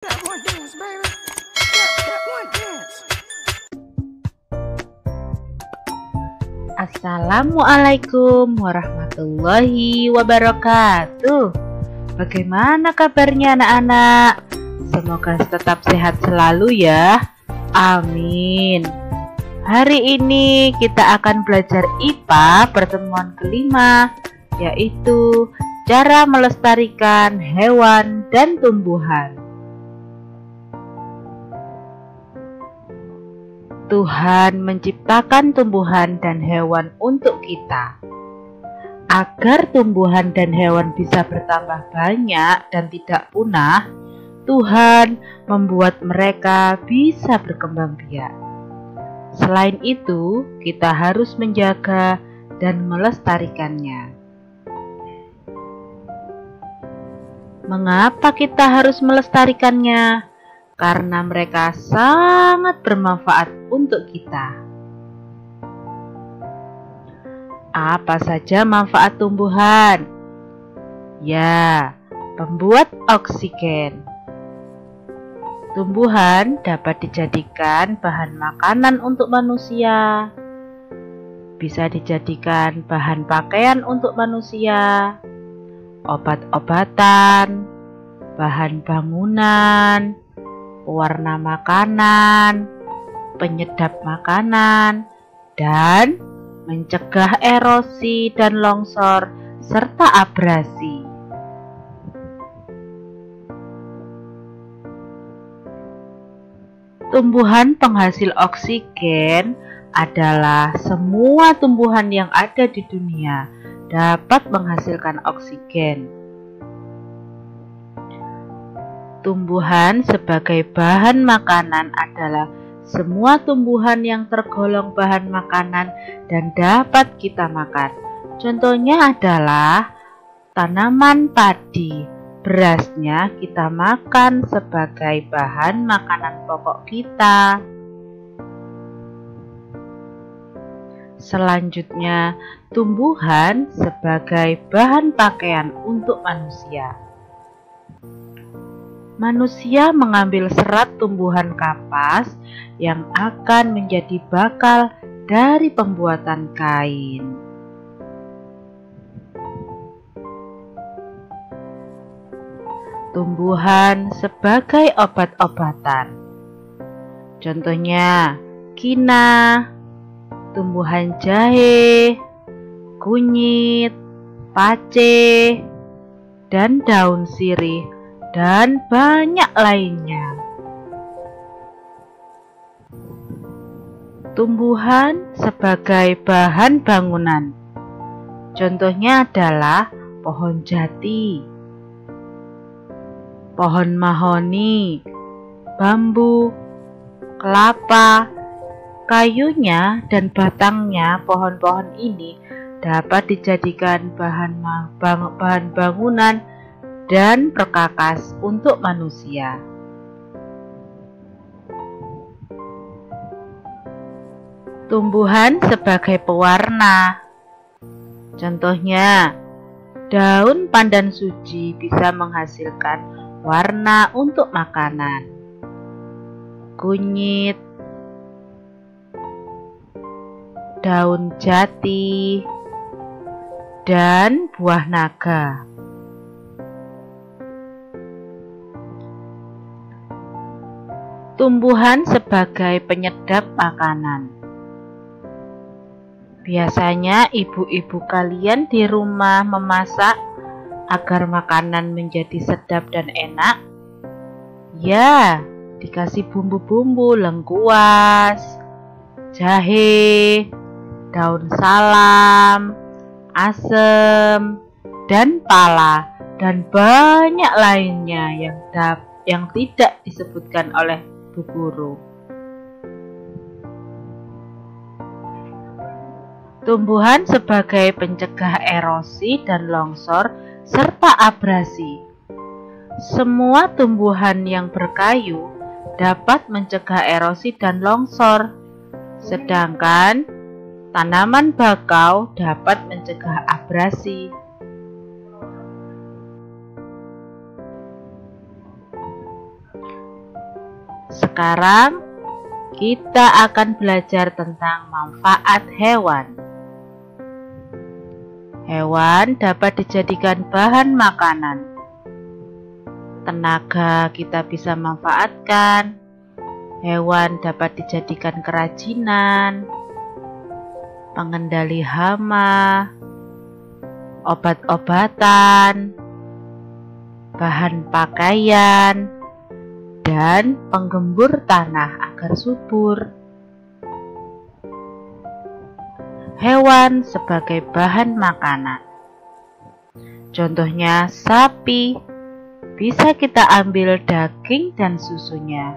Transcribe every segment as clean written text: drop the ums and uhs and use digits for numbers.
That one dance, baby. That one dance. Assalamualaikum warahmatullahi wabarakatuh. Bagaimana kabarnya anak-anak? Semoga tetap sehat selalu ya. Amin. Hari ini kita akan belajar IPA pertemuan kelima, yaitu cara melestarikan hewan dan tumbuhan. Tuhan menciptakan tumbuhan dan hewan untuk kita. Agar tumbuhan dan hewan bisa bertambah banyak dan tidak punah, Tuhan membuat mereka bisa berkembang biak. Selain itu, kita harus menjaga dan melestarikannya. Mengapa kita harus melestarikannya? Karena mereka sangat bermanfaat untuk kita. Apa saja manfaat tumbuhan? Ya, pembuat oksigen. Tumbuhan dapat dijadikan bahan makanan untuk manusia, bisa dijadikan bahan pakaian untuk manusia, obat-obatan, bahan bangunan, pewarna makanan, penyedap makanan, dan mencegah erosi dan longsor serta abrasi. Tumbuhan penghasil oksigen adalah semua tumbuhan yang ada di dunia dapat menghasilkan oksigen. Tumbuhan sebagai bahan makanan adalah semua tumbuhan yang tergolong bahan makanan dan dapat kita makan. Contohnya adalah tanaman padi. Berasnya kita makan sebagai bahan makanan pokok kita. Selanjutnya, tumbuhan sebagai bahan pakaian untuk manusia. Manusia mengambil serat tumbuhan kapas yang akan menjadi bakal dari pembuatan kain. Tumbuhan sebagai obat-obatan. Contohnya, kina, tumbuhan jahe, kunyit, pace, dan daun sirih, dan banyak lainnya. Tumbuhan sebagai bahan bangunan. Contohnya adalah pohon jati, pohon mahoni, bambu, kelapa. Kayunya dan batangnya pohon-pohon ini dapat dijadikan bahan bangunan dan perkakas untuk manusia. Tumbuhan sebagai pewarna. Contohnya, daun pandan suci bisa menghasilkan warna untuk makanan. Kunyit, daun jati, dan buah naga. Tumbuhan sebagai penyedap makanan. Biasanya ibu-ibu kalian di rumah memasak agar makanan menjadi sedap dan enak. Ya, dikasih bumbu-bumbu lengkuas, jahe, daun salam, asem, dan pala, dan banyak lainnya yang tidak disebutkan oleh Bu Guru. Tumbuhan sebagai pencegah erosi dan longsor serta abrasi. Semua tumbuhan yang berkayu dapat mencegah erosi dan longsor, sedangkan tanaman bakau dapat mencegah abrasi. Sekarang kita akan belajar tentang manfaat hewan. Hewan dapat dijadikan bahan makanan. Tenaga kita bisa manfaatkan. Hewan dapat dijadikan kerajinan, pengendali hama, obat-obatan, bahan pakaian, dan penggembur tanah agar subur. Hewan sebagai bahan makanan. Contohnya sapi, bisa kita ambil daging dan susunya.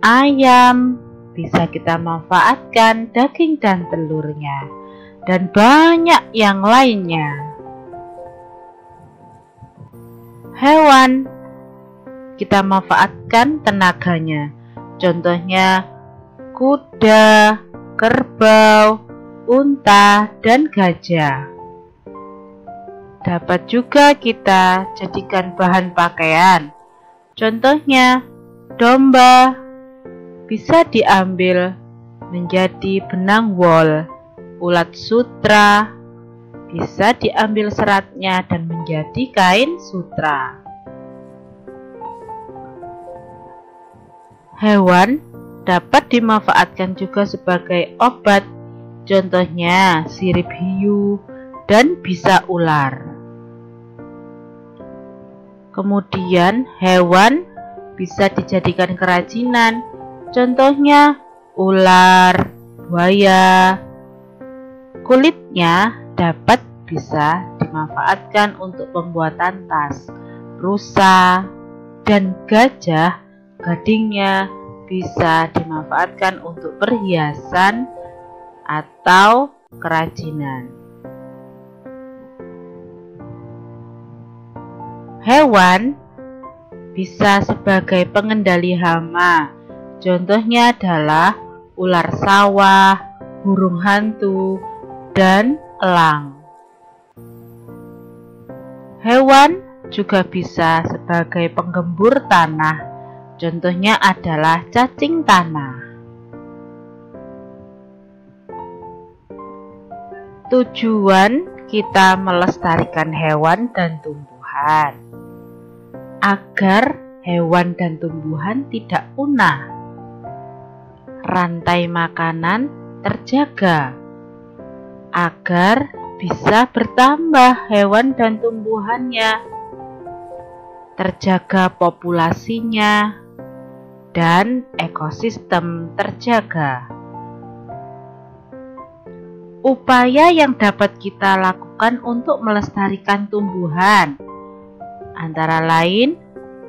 Ayam, bisa kita manfaatkan daging dan telurnya, dan banyak yang lainnya. Hewan, kita manfaatkan tenaganya. Contohnya kuda, kerbau, unta, dan gajah. Dapat juga kita jadikan bahan pakaian. Contohnya domba, bisa diambil menjadi benang wol. Ulat sutra, bisa diambil seratnya dan menjadi kain sutra. Hewan dapat dimanfaatkan juga sebagai obat. Contohnya sirip hiu dan bisa ular. Kemudian hewan bisa dijadikan kerajinan. Contohnya ular, buaya. Kulitnya bisa dimanfaatkan untuk pembuatan tas, rusa, dan gajah. Gadingnya bisa dimanfaatkan untuk perhiasan atau kerajinan. Hewan bisa sebagai pengendali hama. Contohnya adalah ular sawah, burung hantu, dan elang. Hewan juga bisa sebagai penggembur tanah. Contohnya adalah cacing tanah. Tujuan kita melestarikan hewan dan tumbuhan agar hewan dan tumbuhan tidak punah. Rantai makanan terjaga agar bisa bertambah hewan dan tumbuhannya, terjaga populasinya, dan ekosistem terjaga. Upaya yang dapat kita lakukan untuk melestarikan tumbuhan antara lain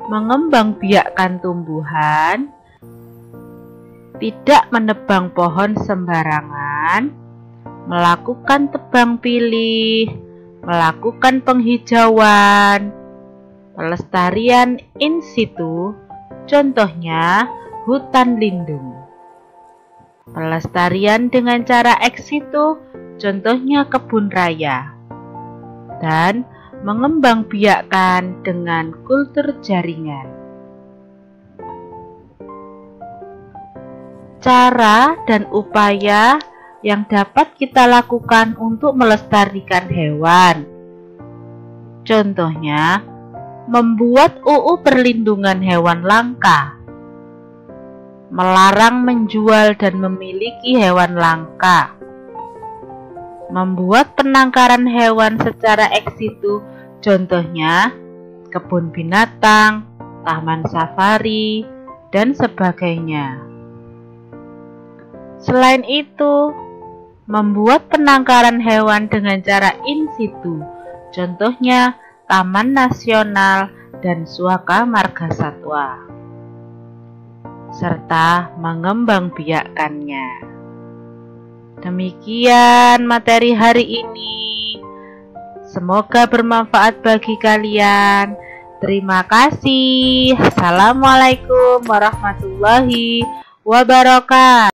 mengembangbiakkan tumbuhan, tidak menebang pohon sembarangan, melakukan tebang pilih, melakukan penghijauan, pelestarian in situ, contohnya hutan lindung. Pelestarian dengan cara ex situ, contohnya kebun raya. Dan mengembangbiakkan dengan kultur jaringan. Cara dan upaya yang dapat kita lakukan untuk melestarikan hewan. Contohnya, membuat UU perlindungan hewan langka, melarang menjual dan memiliki hewan langka, membuat penangkaran hewan secara ex situ, contohnya kebun binatang, taman safari, dan sebagainya. Selain itu, membuat penangkaran hewan dengan cara in situ, contohnya taman nasional dan suaka marga satwa, serta mengembangbiakkannya. Demikian materi hari ini. Semoga bermanfaat bagi kalian. Terima kasih. Assalamualaikum warahmatullahi wabarakatuh.